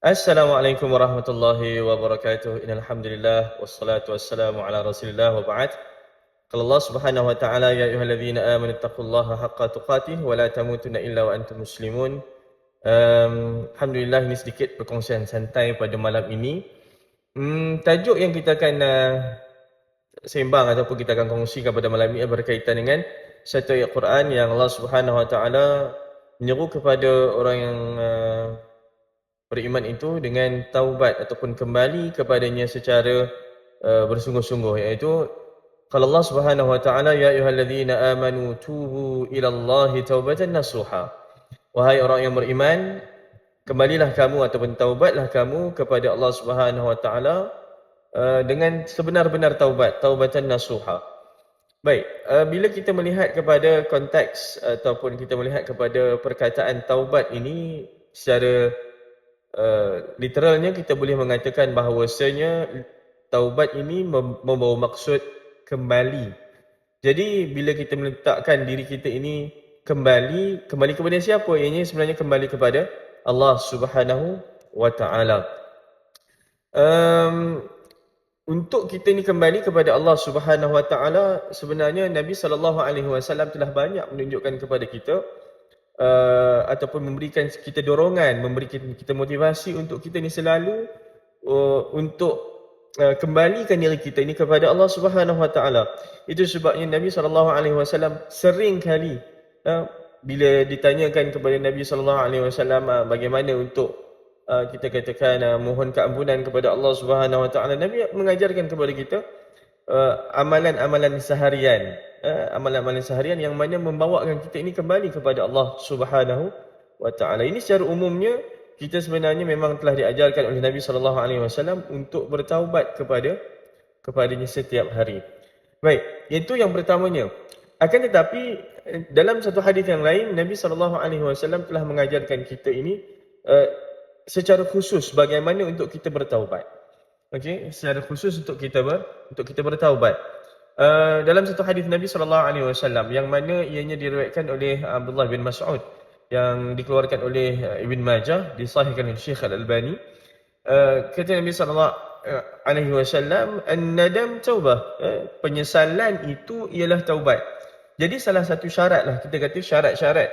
Assalamualaikum warahmatullahi wabarakatuh. Innal hamdalillah wassalatu wassalamu ala Rasulillah wa ba'd. Qala Allah Subhanahu wa ta'ala ya ayyuhalladzina amanu taqullaha haqqa tuqatih wa la tamutunna illa wa antum muslimun. Alhamdulillah, ini sedikit perkongsian santai pada malam ini. Tajuk yang kita akan sembang ataupun kita akan kongsikan pada malam ini berkaitan dengan satu ayat Quran yang Allah Subhanahu wa ta'ala menyeru kepada orang yang beriman itu dengan taubat ataupun kembali kepadanya secara bersungguh-sungguh, iaitu kalau Allah Subhanahu wa taala ya ayyuhalladzina amanu tubu ilallahi taubatan nasuha. Wahai orang yang beriman, kembalilah kamu ataupun taubatlah kamu kepada Allah Subhanahu wa taala dengan sebenar-benar taubat, taubatan nasuha. Baik, bila kita melihat kepada konteks ataupun kita melihat kepada perkataan taubat ini secara literalnya, kita boleh mengatakan bahawasanya taubat ini membawa maksud kembali. Jadi bila kita meletakkan diri kita ini kembali kepada siapa? Ianya sebenarnya kembali kepada Allah Subhanahu wa taala. Untuk kita ini kembali kepada Allah Subhanahu wa taala, sebenarnya Nabi sallallahu alaihi wasallam telah banyak menunjukkan kepada kita ataupun memberikan kita dorongan, memberikan kita motivasi untuk kita ni selalu untuk kembalikan diri kita ini kepada Allah Subhanahu wa taala. Itu sebabnya Nabi sallallahu alaihi wasallam sering kali bila ditanyakan kepada Nabi sallallahu alaihi wasallam bagaimana untuk kita katakan mohon keampunan kepada Allah Subhanahu wa taala, Nabi mengajarkan kepada kita amalan-amalan seharian, amalan-amalan seharian yang mana membawakan kita ini kembali kepada Allah Subhanahu wa taala. Ini secara umumnya kita sebenarnya memang telah diajarkan oleh Nabi sallallahu alaihi wasallam untuk bertaubat kepadanya setiap hari. Baik, itu yang pertamanya. Akan tetapi dalam satu hadis yang lain, Nabi sallallahu alaihi wasallam telah mengajarkan kita ini secara khusus bagaimana untuk kita bertaubat. Okey, secara khusus untuk kita bertaubat. Dalam satu hadis Nabi sallallahu alaihi wasallam yang mana ianya diriwayatkan oleh Abdullah bin Mas'ud, yang dikeluarkan oleh Ibn Majah, disahihkan oleh Syekh Al-Albani, kata Nabi sallallahu alaihi wasallam, an-nadam taubah, penyesalan itu ialah taubat. Jadi salah satu syaratlah, kita kata syarat-syarat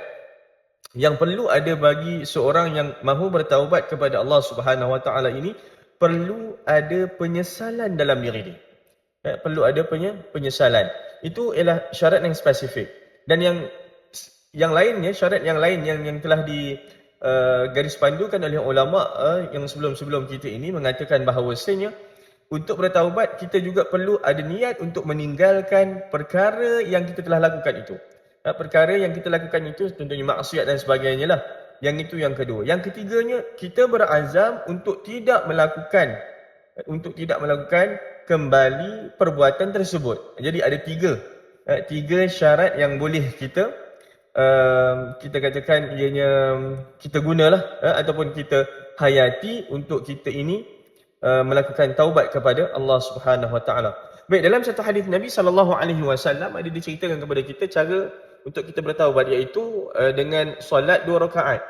yang perlu ada bagi seorang yang mahu bertaubat kepada Allah Subhanahu wa taala ini, perlu ada penyesalan dalam diri dia. Perlu ada penyesalan. Itu ialah syarat yang spesifik. Dan yang lainnya, syarat yang lain yang telah garis pandukan oleh ulama yang sebelum-sebelum kita ini mengatakan bahawasanya untuk bertaubat kita juga perlu ada niat untuk meninggalkan perkara yang kita telah lakukan itu. Perkara yang kita lakukan itu tentunya maksiat dan sebagainya lah. Yang itu yang kedua. Yang ketiganya, kita berazam untuk tidak melakukan kembali perbuatan tersebut. Jadi ada tiga syarat yang boleh kita katakan ianya kita gunalah ataupun kita hayati untuk kita ini melakukan taubat kepada Allah Subhanahu wa taala. Baik, dalam satu hadis Nabi sallallahu alaihi wasallam ada diceritakan kepada kita cara untuk kita bertaubat, iaitu dengan solat 2 rakaat,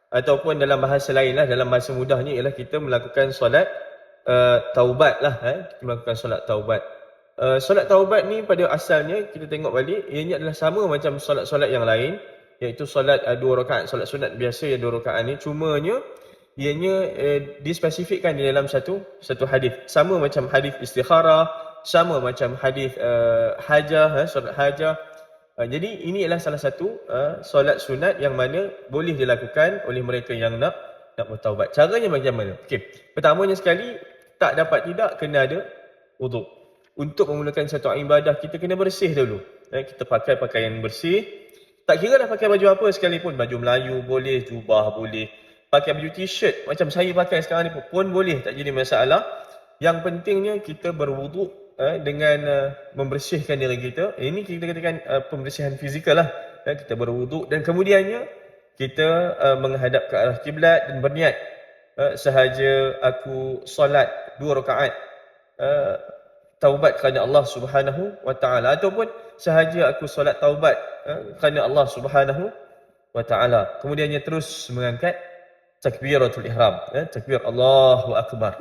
ataupun dalam bahasa lainlah, dalam bahasa mudahnya ialah kita melakukan solat taubat lah. Kita melakukan solat taubat. Solat taubat ni pada asalnya kita tengok balik, ianya adalah sama macam solat-solat yang lain, iaitu solat 2 rakaat, solat sunat biasa yang 2 rakaat ni. Cumanya ianya dispesifikkan di dalam satu hadis. Sama macam hadis istikharah, sama macam hadis hajah, solat hajah. Jadi ini adalah salah satu solat sunat yang mana boleh dilakukan oleh mereka yang nak bertaubat. Caranya macam mana? Okey. Pertamanya sekali, tak dapat tidak kena ada wuduk. Untuk memulakan satu ibadah, kita kena bersih dulu. Kita pakai pakaian bersih. Tak kira dah pakai baju apa sekalipun, baju Melayu boleh, jubah boleh, pakai baju t-shirt macam saya pakai sekarang ni pun boleh, tak jadi masalah. Yang pentingnya kita berwuduk dengan membersihkan diri kita. Ini kita katakan pembersihan fizikal lah. Kita berwuduk dan kemudiannya kita menghadap ke arah kiblat dan berniat, sahaja aku solat 2 rakaat taubat kerana Allah Subhanahu wa taala, ataupun sahaja aku solat taubat kerana Allah Subhanahu wa taala. Kemudiannya terus mengangkat takbiratul ihram, takbir Allahu akbar.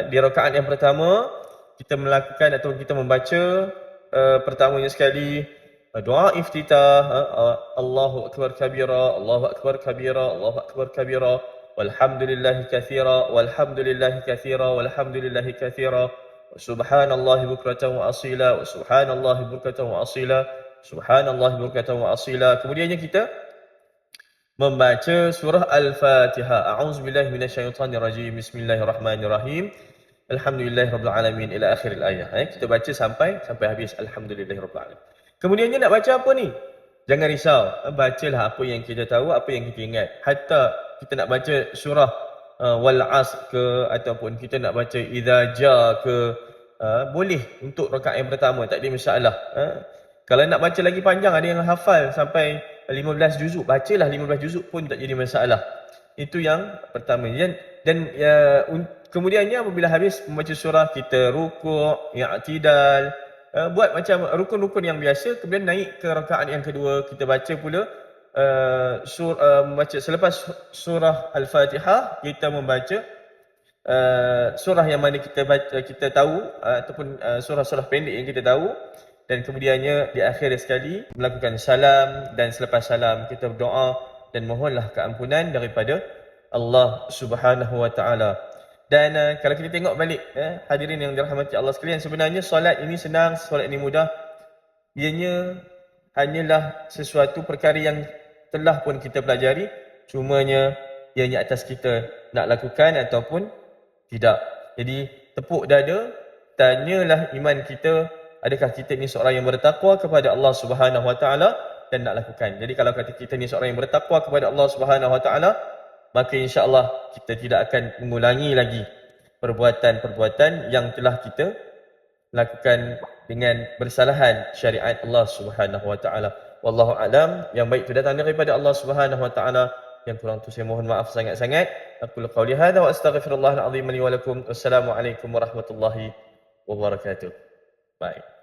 Di rakaat yang pertama kita melakukan atau kita membaca pertamanya sekali doa iftitah, Allahu akbar kabira, Allahu akbar kabira, Allahu akbar kabira, walhamdulillahi katsira, walhamdulillahi katsira, walhamdulillahi katsira, subhanallahi bukratan wa asila, wa subhanallahi bukratan wa asila, subhanallahi bukratan wa asila. Kemudiannya kita membaca surah Al-Fatihah. A'udzubillahi minasyaitonirrajim. Bismillahirrahmanirrahim. Alhamdulillahirabbil alamin ila akhir ayat. Kita baca sampai habis alhamdulillahirabbil alamin. Kemudiannya nak baca apa ni? Jangan risau. Bacalah apa yang kita tahu, apa yang kita ingat. Hatta kita nak baca surah Wal Asr ke ataupun kita nak baca Idza Ja ke, boleh untuk rakaat yang pertama, tak ada masalah. Kalau nak baca lagi panjang, ada yang hafal sampai 15 juzuk, bacalah 15 juzuk pun tak jadi masalah. Itu yang pertama. Dan kemudiannya apabila habis membaca surah, kita rukuk, i'tidal, buat macam rukun-rukun yang biasa. Kemudian naik ke rakaat yang kedua, kita baca pula membaca selepas surah Al-Fatihah, kita membaca surah yang mana kita tahu, ataupun surah-surah pendek yang kita tahu. Dan kemudiannya di akhir sekali melakukan salam, dan selepas salam kita berdoa dan mohonlah keampunan daripada Allah Subhanahu wa taala. Dan kalau kita tengok balik, hadirin yang dirahmati Allah sekalian, sebenarnya solat ini senang, solat ini mudah. Ianya hanyalah sesuatu perkara yang telah pun kita pelajari, cumanya ianya atas kita nak lakukan ataupun tidak. Jadi tepuk dada, tanyalah iman kita, adakah kita ni seorang yang bertakwa kepada Allah Subhanahu wa taala dan nak lakukan. Jadi kalau kata kita ni seorang yang bertakwa kepada Allah Subhanahu wa taala, maka insya-Allah kita tidak akan mengulangi lagi perbuatan-perbuatan yang telah kita lakukan dengan bersalahan syariat Allah Subhanahu wa taala. Wallahu alam, yang baik itu datang daripada Allah Subhanahu wa taala, yang kurang tu saya mohon maaf sangat-sangat. Aqulu qauli hadza wa astaghfirullahal azim li wa lakum. Wassalamualaikum warahmatullahi wabarakatuh. Bye.